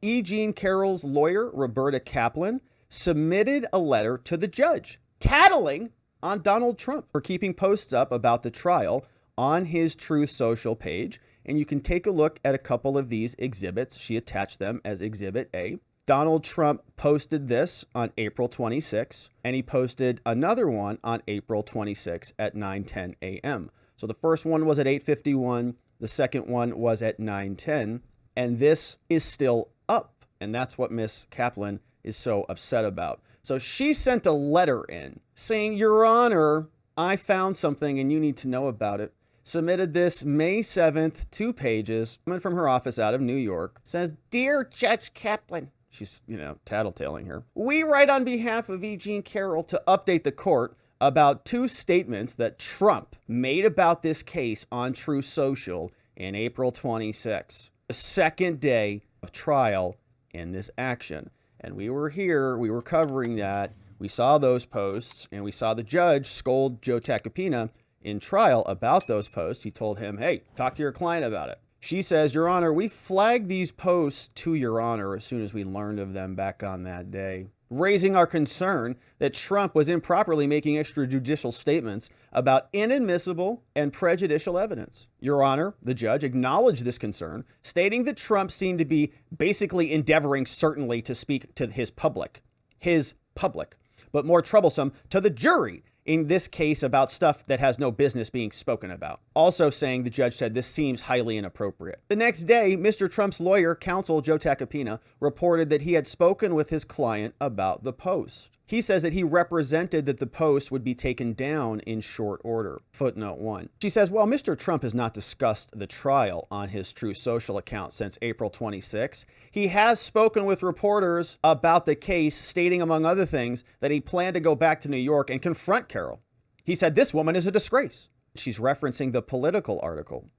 E. Jean Carroll's lawyer, Roberta Kaplan, submitted a letter to the judge tattling on Donald Trump for keeping posts up about the trial on his Truth Social page. And you can take a look at a couple of these exhibits. She attached them as Exhibit A. Donald Trump posted this on April 26, and he posted another one on April 26 at 9:10 a.m. So the first one was at 8:51. The second one was at 9:10. And this is still up. And that's what Miss Kaplan is so upset about. So she sent a letter in saying, Your Honor, I found something and you need to know about it. Submitted this May 7th, 2 pages, coming from her office out of New York. Says, Dear Judge Kaplan, she's, tattletaling her. We write on behalf of E. Jean Carroll to update the court about 2 statements that Trump made about this case on Truth Social in April 26, the second day of trial in this action. And we were here, we were covering that. We saw those posts, and we saw the judge scold Joe Tacopina in trial about those posts. He told him, hey, talk to your client about it. She says, Your Honor, we flagged these posts to Your Honor as soon as we learned of them back on that day, raising our concern that Trump was improperly making extrajudicial statements about inadmissible and prejudicial evidence. Your Honor, the judge acknowledged this concern, stating that Trump seemed to be basically endeavoring certainly to speak to his public, but more troublesome to the jury in this case about stuff that has no business being spoken about. Also saying, the judge said, this seems highly inappropriate. The next day, Mr. Trump's lawyer, counsel Joe Tacopina, reported that he had spoken with his client about the post. He says that he represented that the post would be taken down in short order. Footnote 1. She says, while Mr. Trump has not discussed the trial on his Truth Social account since April 26, he has spoken with reporters about the case, stating, among other things, that he planned to go back to New York and confront Carroll. He said, this woman is a disgrace. She's referencing the Politico article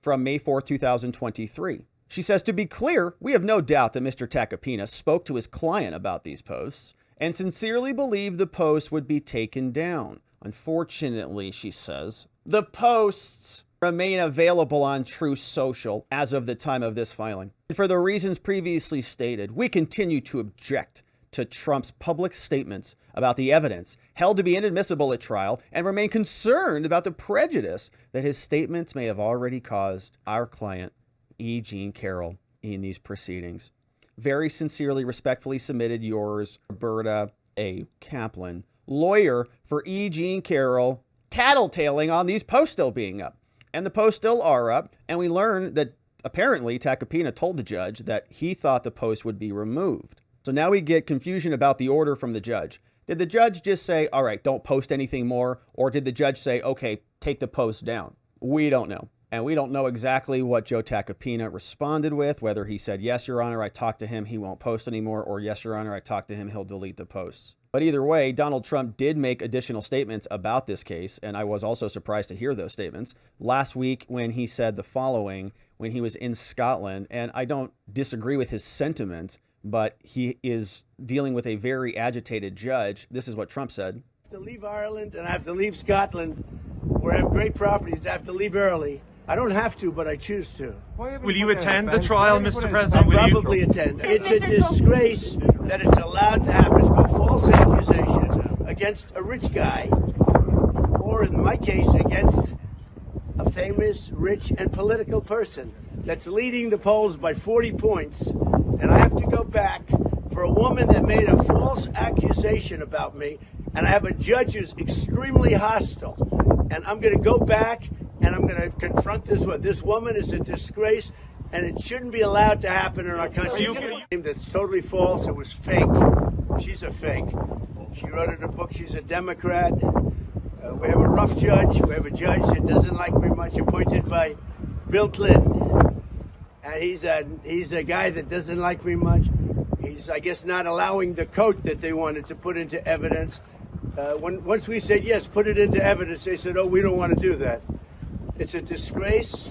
from May 4, 2023. She says, to be clear, we have no doubt that Mr. Tacopina spoke to his client about these posts and sincerely believed the posts would be taken down. Unfortunately, she says, the posts remain available on Truth Social as of the time of this filing. And for the reasons previously stated, we continue to object to Trump's public statements about the evidence held to be inadmissible at trial and remain concerned about the prejudice that his statements may have already caused our client, E. Jean Carroll, in these proceedings. Very sincerely, respectfully submitted, yours, Roberta A. Kaplan, lawyer for E. Jean Carroll, tattletaling on these posts still being up. And the posts still are up, and we learned that apparently Tacopina told the judge that he thought the post would be removed. So now we get confusion about the order from the judge. Did the judge just say, all right, don't post anything more? Or did the judge say, okay, take the post down? We don't know. And we don't know exactly what Joe Tacopina responded with, whether he said, yes, Your Honor, I talked to him, he won't post anymore, or yes, Your Honor, I talked to him, he'll delete the posts. But either way, Donald Trump did make additional statements about this case, and I was also surprised to hear those statements last week when he said the following when he was in Scotland. And I don't disagree with his sentiments, but he is dealing with a very agitated judge. This is what Trump said. I have to leave Ireland and I have to leave Scotland, where I have great properties. I have to leave early. I don't have to, but I choose to. Will you attend the trial, Mr. President? I'll probably attend. It's a disgrace that it's allowed to happen. It's called false accusations against a rich guy, or in my case, against a famous, rich, and political person that's leading the polls by 40 points. And I have to go back for a woman that made a false accusation about me, and I have a judge who's extremely hostile. And I'm going to go back and I'm going to confront this one. This woman is a disgrace, and it shouldn't be allowed to happen in our country. That's totally false. It was fake. She's a fake. She wrote in a book she's a Democrat. We have a rough judge. We have a judge that doesn't like me much, appointed by Bill Clinton. And he's a guy that doesn't like me much. He's, I guess, not allowing the coat that they wanted to put into evidence. Once we said, yes, put it into evidence, they said, oh, we don't want to do that. It's a disgrace,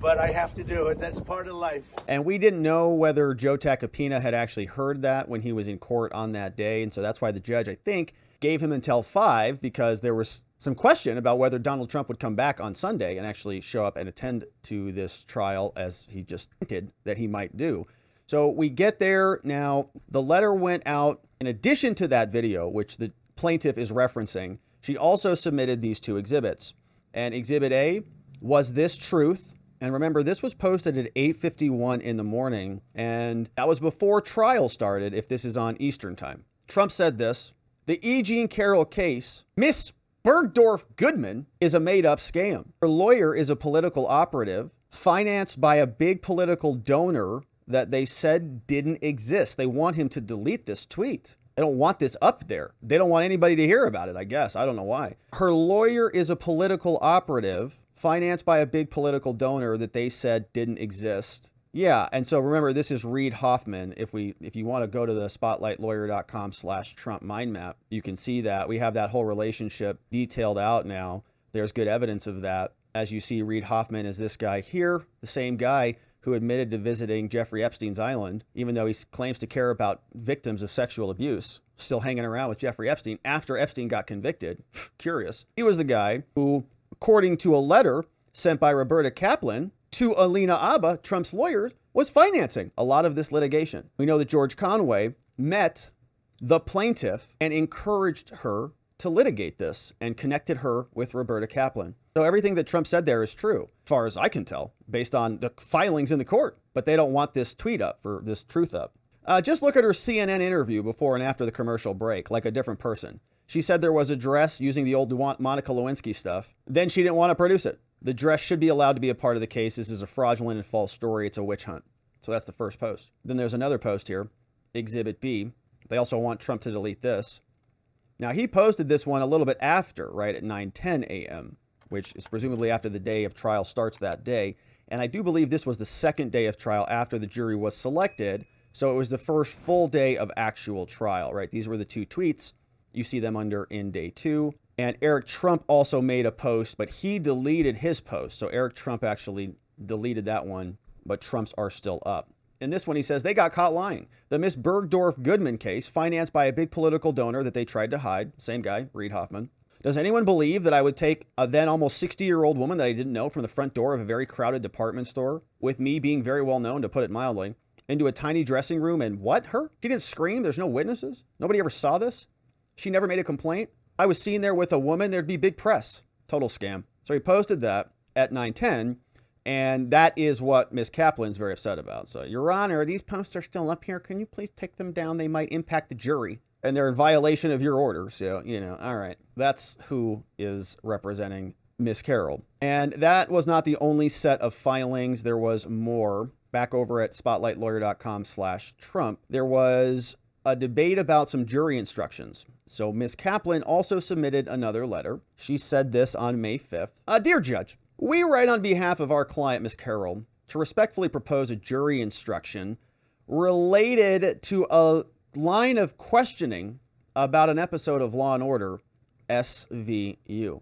but I have to do it. That's part of life. And we didn't know whether Joe Tacopina had actually heard that when he was in court on that day. And so that's why the judge, I think, gave him until 5, because there was some question about whether Donald Trump would come back on Sunday and actually show up and attend to this trial, as he just hinted that he might do. So we get there. Now, the letter went out in addition to that video, which the plaintiff is referencing. She also submitted these two exhibits. And Exhibit A was this truth. And remember, this was posted at 8:51 in the morning, and that was before trial started, if this is on Eastern time. Trump said this: the E. Jean Carroll case, Miss Bergdorf Goodman, is a made-up scam. Her lawyer is a political operative financed by a big political donor that they said didn't exist. They want him to delete this tweet. They don't want this up there. They don't want anybody to hear about it, I guess. I don't know why. Her lawyer is a political operative financed by a big political donor that they said didn't exist. Yeah, and so remember, this is Reid Hoffman. If you want to go to the spotlightlawyer.com/Trump mind map, you can see that. We have that whole relationship detailed out now. There's good evidence of that. As you see, Reid Hoffman is this guy here, the same guy who admitted to visiting Jeffrey Epstein's island, even though he claims to care about victims of sexual abuse, still hanging around with Jeffrey Epstein after Epstein got convicted. Curious. He was the guy who, according to a letter sent by Roberta Kaplan to Alina Abba, Trump's lawyer, was financing a lot of this litigation. We know that George Conway met the plaintiff and encouraged her to litigate this and connected her with Roberta Kaplan. So everything that Trump said there is true, as far as I can tell, based on the filings in the court. But they don't want this tweet up, or this truth up. Just look at her CNN interview before and after the commercial break, like a different person. She said there was a dress using the old Monica Lewinsky stuff. Then she didn't want to produce it. The dress should be allowed to be a part of the case. This is a fraudulent and false story. It's a witch hunt. So that's the first post. Then there's another post here, Exhibit B. They also want Trump to delete this. Now, he posted this one a little bit after, right at 9:10 a.m., which is presumably after the day of trial starts that day. And I do believe this was the second day of trial after the jury was selected. So it was the first full day of actual trial, right? These were the two tweets. You see them under in day 2. And Eric Trump also made a post, but he deleted his post. So Eric Trump actually deleted that one, but Trump's are still up. In this one, he says they got caught lying. The Miss Bergdorf Goodman case, financed by a big political donor that they tried to hide. Same guy, Reid Hoffman. Does anyone believe that I would take a then almost 60-year-old woman that I didn't know from the front door of a very crowded department store, with me being very well known, to put it mildly, into a tiny dressing room and what her? She didn't scream. There's no witnesses. Nobody ever saw this. She never made a complaint. I was seen there with a woman. There'd be big press. Total scam. So he posted that at 9:10. And that is what Ms. Kaplan's very upset about. So, Your Honor, these posts are still up here. Can you please take them down? They might impact the jury. And they're in violation of your order. So, all right. That's who is representing Ms. Carroll. And that was not the only set of filings. There was more. Back over at spotlightlawyer.com/Trump, there was a debate about some jury instructions. So Ms. Kaplan also submitted another letter. She said this on May 5th. Dear Judge, we write on behalf of our client, Ms. Carroll, to respectfully propose a jury instruction related to a line of questioning about an episode of Law and Order SVU. You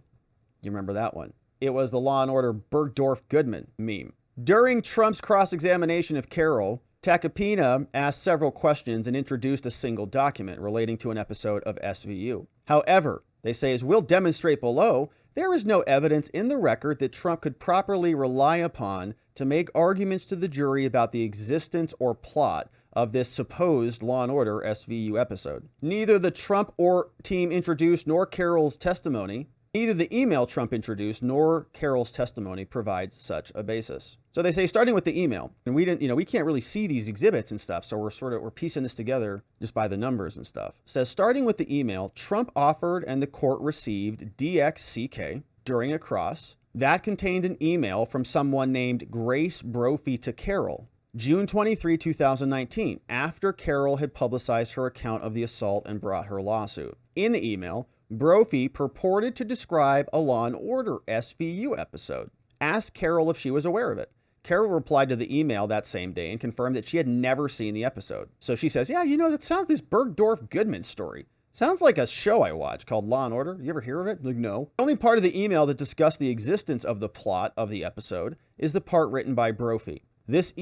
remember that one? It was the Law and Order Bergdorf Goodman meme. During Trump's cross-examination of Carroll, Tacopina asked several questions and introduced a single document relating to an episode of SVU. However, they say, as we'll demonstrate below, there is no evidence in the record that Trump could properly rely upon to make arguments to the jury about the existence or plot of this supposed Law and Order SVU episode. Neither the Trump or team introduced nor Carroll's testimony, neither the email Trump introduced nor Carroll's testimony provides such a basis. So they say, starting with the email, and we didn't, we can't really see these exhibits and stuff, so we're piecing this together just by the numbers and stuff. It says, starting with the email, Trump offered and the court received DXCK during a cross. That contained an email from someone named Grace Brophy to Carroll, June 23, 2019, after Carroll had publicized her account of the assault and brought her lawsuit. In the email, Brophy purported to describe a Law and Order SVU episode. Asked Carroll if she was aware of it. Carroll replied to the email that same day and confirmed that she had never seen the episode. So she says, yeah, that sounds this Bergdorf Goodman story. Sounds like a show I watch called Law and Order. You ever hear of it? Like, no. The only part of the email that discussed the existence of the plot of the episode is the part written by Brophy. This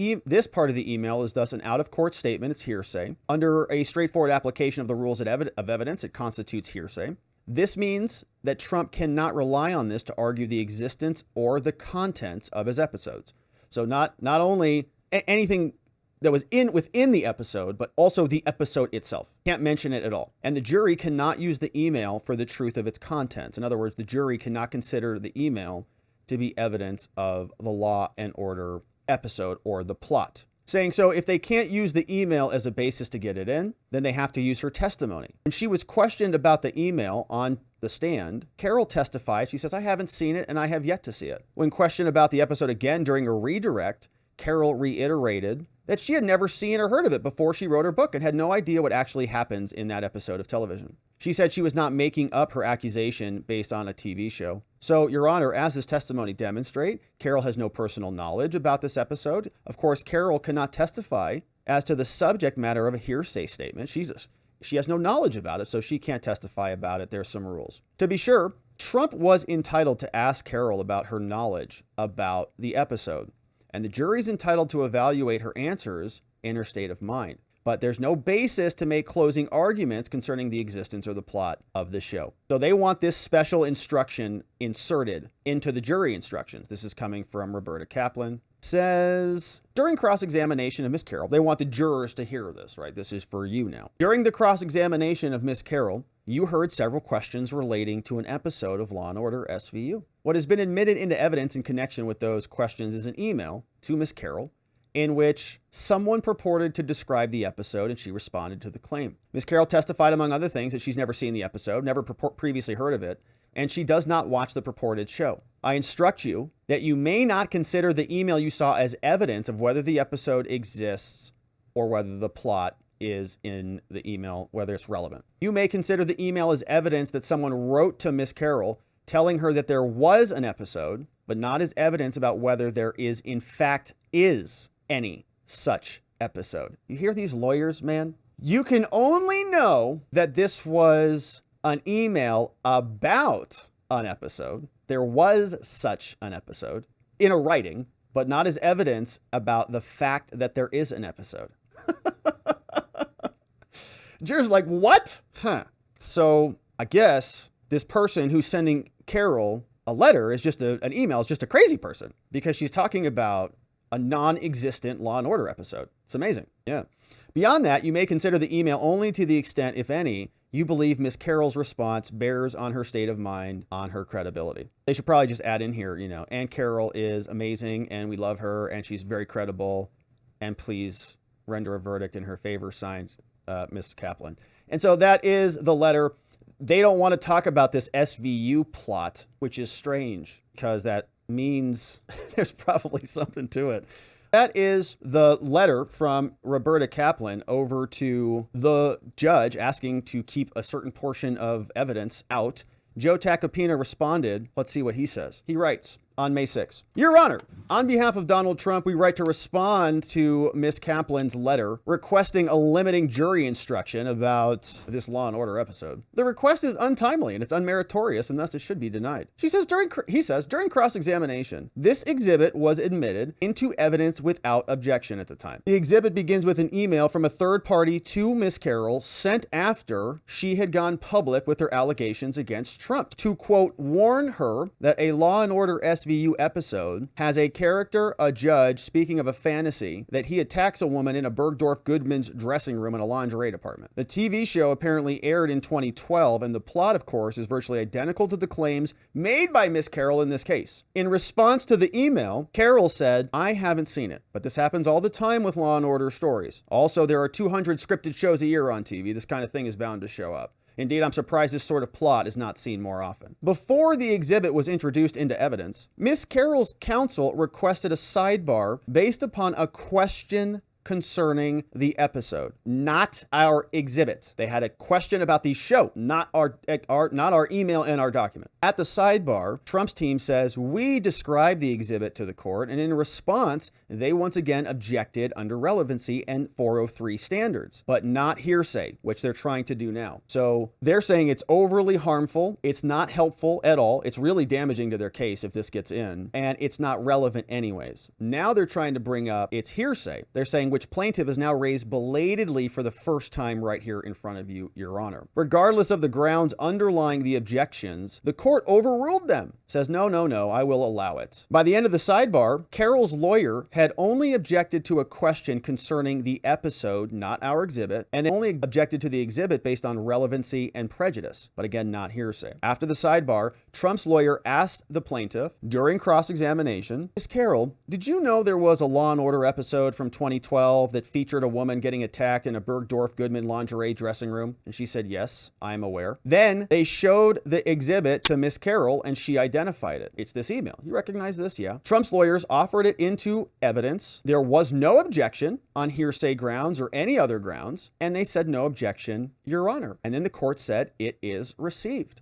part of the email is thus an out-of-court statement. It's hearsay. Under a straightforward application of the rules of evidence, it constitutes hearsay. This means that Trump cannot rely on this to argue the existence or the contents of his episodes. So not only anything that was within the episode, but also the episode itself. Can't mention it at all. And the jury cannot use the email for the truth of its contents. In other words, the jury cannot consider the email to be evidence of the Law and Order episode or the plot. Saying so, if they can't use the email as a basis to get it in, then they have to use her testimony. When she was questioned about the email on the stand, Carroll testified. She says, I haven't seen it and I have yet to see it. When questioned about the episode again during a redirect, Carroll reiterated that she had never seen or heard of it before she wrote her book and had no idea what actually happens in that episode of television. She said she was not making up her accusation based on a TV show. So, Your Honor, as this testimony demonstrates, Carroll has no personal knowledge about this episode. Of course, Carroll cannot testify as to the subject matter of a hearsay statement. She has no knowledge about it, so she can't testify about it. There's some rules. To be sure, Trump was entitled to ask Carroll about her knowledge about the episode, and the jury's entitled to evaluate her answers in her state of mind. But there's no basis to make closing arguments concerning the existence or the plot of the show. So they want this special instruction inserted into the jury instructions. This is coming from Roberta Kaplan. Says, during cross-examination of Miss Carroll, they want the jurors to hear this, right? This is for you now. During the cross-examination of Miss Carroll, you heard several questions relating to an episode of Law and Order SVU. What has been admitted into evidence in connection with those questions is an email to Miss Carroll in which someone purported to describe the episode and she responded to the claim. Ms. Carroll testified, among other things, that she's never seen the episode, never previously heard of it, and she does not watch the purported show. I instruct you that you may not consider the email you saw as evidence of whether the episode exists or whether the plot is in the email, whether it's relevant. You may consider the email as evidence that someone wrote to Ms. Carroll telling her that there was an episode, but not as evidence about whether there is, in fact, is any such episode. You hear these lawyers, man? You can only know that this was an email about an episode. There was such an episode in a writing, but not as evidence about the fact that there is an episode. Jurors like, what? Huh. So I guess this person who's sending Carroll a letter is just an email, is just a crazy person because she's talking about a non-existent Law and Order episode. It's amazing. Yeah. Beyond that, you may consider the email only to the extent, if any, you believe Miss Carroll's response bears on her state of mind, on her credibility. They should probably just add in here, and Carroll is amazing and we love her and she's very credible, and please render a verdict in her favor, signed Ms. Kaplan. And so that is the letter. They don't want to talk about this SVU plot, which is strange because that means there's probably something to it. That is the letter from Roberta Kaplan over to the judge asking to keep a certain portion of evidence out. Joe Tacopina responded. Let's see what he says. He writes on May 6th, Your Honor, on behalf of Donald Trump, we write to respond to Ms. Kaplan's letter requesting a limiting jury instruction about this Law and Order episode. The request is untimely and it's unmeritorious and thus it should be denied. He says during cross-examination, this exhibit was admitted into evidence without objection at the time. The exhibit begins with an email from a third party to Ms. Carroll sent after she had gone public with her allegations against Trump to, quote, warn her that a Law and Order SVU episode has a character, a judge, speaking of a fantasy that he attacks a woman in a Bergdorf Goodman's dressing room in a lingerie department. The TV show apparently aired in 2012, and the plot, of course, is virtually identical to the claims made by Miss Carroll in this case. In response to the email, Carroll said, I haven't seen it, but this happens all the time with Law and Order stories. Also, there are 200 scripted shows a year on TV. This kind of thing is bound to show up. Indeed, I'm surprised this sort of plot is not seen more often. Before the exhibit was introduced into evidence, Miss Carroll's counsel requested a sidebar based upon a question concerning the episode, not our exhibit. They had a question about the show, not our email and our document. At the sidebar, Trump's team says, we described the exhibit to the court, and in response, they once again objected under relevancy and 403 standards, but not hearsay, which they're trying to do now. So they're saying it's overly harmful. It's not helpful at all. It's really damaging to their case if this gets in, and it's not relevant anyways. Now they're trying to bring up it's hearsay. They're saying, which plaintiff has now raised belatedly for the first time right here in front of you, Your Honor. Regardless of the grounds underlying the objections, the court overruled them. Says, no, I will allow it. By the end of the sidebar, Carroll's lawyer had only objected to a question concerning the episode, not our exhibit, and they only objected to the exhibit based on relevancy and prejudice, but again, not hearsay. After the sidebar, Trump's lawyer asked the plaintiff during cross-examination, Ms. Carroll, did you know there was a Law and Order episode from 2012 that featured a woman getting attacked in a Bergdorf Goodman lingerie dressing room? And she said, yes, I'm aware. Then they showed the exhibit to Ms. Carroll and she identified it. It's this email. You recognize this? Yeah. Trump's lawyers offered it into evidence. There was no objection on hearsay grounds or any other grounds, and they said no objection, Your Honor. And then the court said it is received.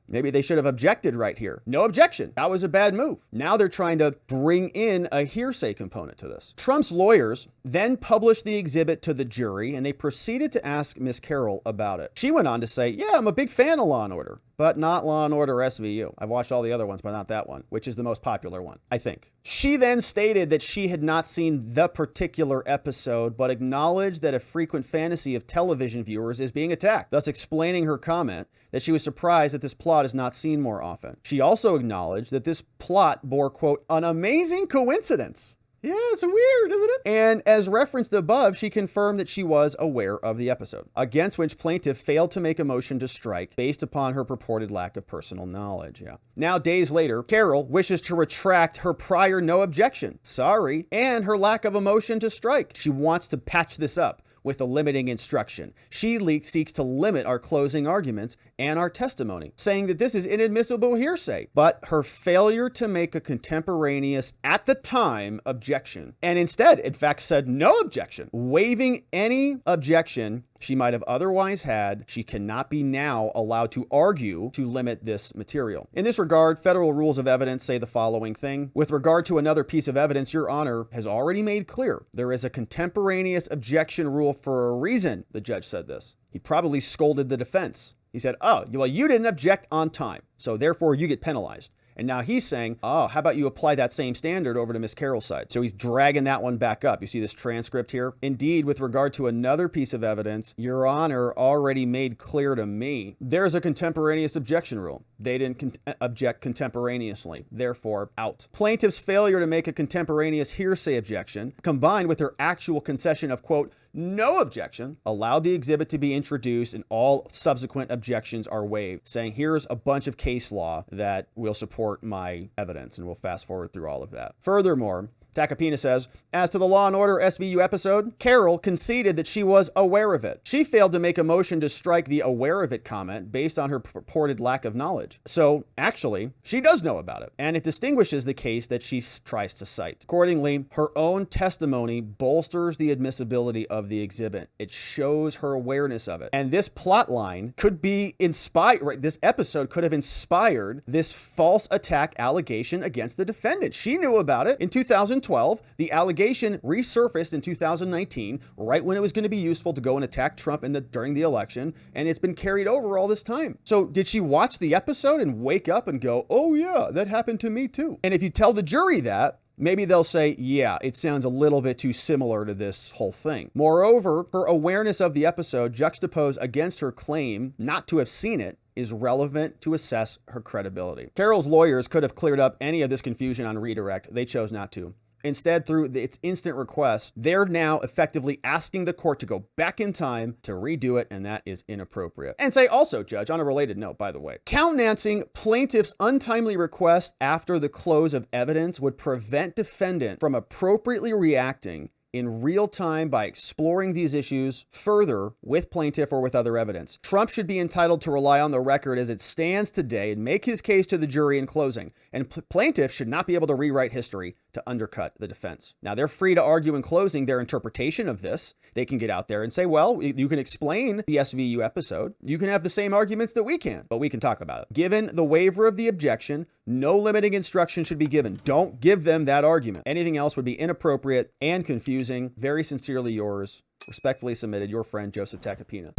Maybe they should have objected right here. No objection. That was a bad move. Now they're trying to bring in a hearsay component to this. Trump's lawyers then published the exhibit to the jury, and they proceeded to ask Ms. Carroll about it. She went on to say, yeah, I'm a big fan of Law and Order, but not Law and Order SVU. I've watched all the other ones, but not that one, which is the most popular one, I think. She then stated that she had not seen the particular episode, but acknowledged that a frequent fantasy of television viewers is being attacked, thus explaining her comment that she was surprised that this plot is not seen more often. She also acknowledged that this plot bore, quote, an amazing coincidence. Yeah, it's weird, isn't it? And as referenced above, she confirmed that she was aware of the episode, against which plaintiff failed to make a motion to strike based upon her purported lack of personal knowledge. Yeah. Now, days later, Carroll wishes to retract her prior no objection, sorry, and her lack of a motion to strike. She wants to patch this up with a limiting instruction. She seeks to limit our closing arguments and our testimony, saying that this is inadmissible hearsay. But her failure to make a contemporaneous, at the time, objection, and instead, in fact, said no objection, waiving any objection she might have otherwise had, she cannot be now allowed to argue to limit this material. In this regard, federal rules of evidence say the following thing. With regard to another piece of evidence, Your Honor has already made clear there is a contemporaneous objection rule for a reason. The judge said this. He probably scolded the defense. He said, oh, well, you didn't object on time, so therefore you get penalized. And now he's saying, oh, how about you apply that same standard over to Ms. Carroll's side? So he's dragging that one back up. You see this transcript here? Indeed, with regard to another piece of evidence, Your Honor already made clear to me, there's a contemporaneous objection rule. They didn't object contemporaneously, therefore out. Plaintiff's failure to make a contemporaneous hearsay objection, combined with her actual concession of, quote, no objection, allowed the exhibit to be introduced and all subsequent objections are waived, saying here's a bunch of case law that will support my evidence, and we'll fast forward through all of that. Furthermore, Tacopina says, as to the Law and Order SVU episode, Carroll conceded that she was aware of it. She failed to make a motion to strike the aware of it comment based on her purported lack of knowledge. So actually, she does know about it, and it distinguishes the case that she tries to cite. Accordingly, her own testimony bolsters the admissibility of the exhibit. It shows her awareness of it. And this plot line could be inspired, right? This episode could have inspired this false attack allegation against the defendant. She knew about it in 2012. The allegation resurfaced in 2019, right when it was going to be useful to go and attack Trump during the election, and it's been carried over all this time. So did she watch the episode and wake up and go, oh yeah, that happened to me too? And if you tell the jury that, maybe they'll say, yeah, it sounds a little bit too similar to this whole thing. Moreover, her awareness of the episode juxtaposed against her claim not to have seen it is relevant to assess her credibility. Carroll's lawyers could have cleared up any of this confusion on redirect. They chose not to. Instead, through its instant request, they're now effectively asking the court to go back in time to redo it, and that is inappropriate. And say also, Judge, on a related note, by the way, countenancing plaintiff's untimely request after the close of evidence would prevent defendant from appropriately reacting in real time by exploring these issues further with plaintiff or with other evidence. Trump should be entitled to rely on the record as it stands today and make his case to the jury in closing. And plaintiff should not be able to rewrite history to undercut the defense. Now, they're free to argue in closing their interpretation of this. They can get out there and say, well, you can explain the SVU episode. You can have the same arguments that we can, but we can talk about it. Given the waiver of the objection, no limiting instruction should be given. Don't give them that argument. Anything else would be inappropriate and confusing. Very sincerely yours, respectfully submitted, your friend, Joseph Tacopina.